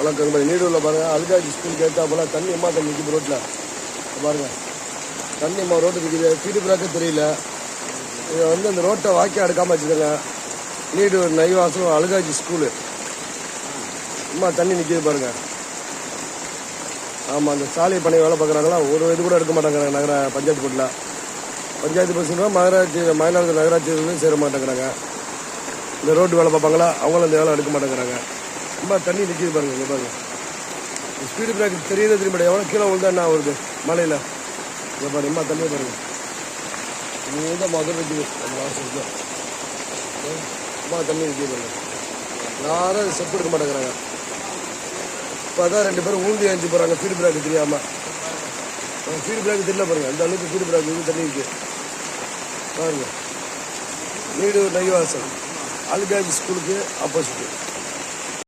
வழக்கம் பாருங்க நீடூரில் பாருங்கள் அல்காஜி ஸ்கூலுக்கு ஏற்றா போல தண்ணி அம்மா தண்ணி நிற்கிது ரோட்டில் பாருங்கள். தண்ணி அம்மா ரோட்டு நிற்கிது, ஃபீடு பிராக்கு தெரியல. இதை வந்து அந்த ரோட்டை வாக்கியம் எடுக்காமல் வச்சுக்கோங்க. நீடூர் நைவாசம் அல்காஜி ஸ்கூலு அம்மா தண்ணி நிற்கிது பாருங்கள். ஆமாம், அந்த சாலை பணி வேலை பார்க்குறாங்களா, ஒரு இது கூட எடுக்க மாட்டேங்கிறாங்க நகர பஞ்சாயத்து போட்டில். பஞ்சாயத்து பசங்க மயிலாடுதுறை நகராட்சி சேர மாட்டேங்கிறாங்க. இந்த ரோடு வேலை பார்ப்பாங்களா, அவங்களும் இந்த வேலை எடுக்க மாட்டேங்கிறாங்க. ரொம்ப தண்ணி நிற்கிது பாருங்கள். இங்கே பாருங்கள், ஸ்பீடு பிரேக் தெரியல திரும்ப எவ்வளோ கீழே விழுந்தா என்ன வருது மலையில். இங்கே பாருங்க, ரொம்ப தண்ணியை பாருங்கள். இங்கே தான் முதல் நிற்கிது அந்த வாசல். ரொம்ப தண்ணி நிற்கிது பாருங்கள். யாரும் ஸ்டெப் எடுக்க மாட்டேங்கிறாங்க. இப்போ தான் 2 பேரும் ஊந்தி அஞ்சு போகிறாங்க ஃபீடு பிரேக் தெரியாமல். ஃபீடு பிரேக் தெரியல பாருங்கள், அந்த அளவுக்கு ஃபீடு பிரேக் இது தண்ணி இருக்குது பாருங்கள். நீடூர் நைவாசல் அல்காஜி ஸ்கூலுக்கு ஆப்போசிட்டு.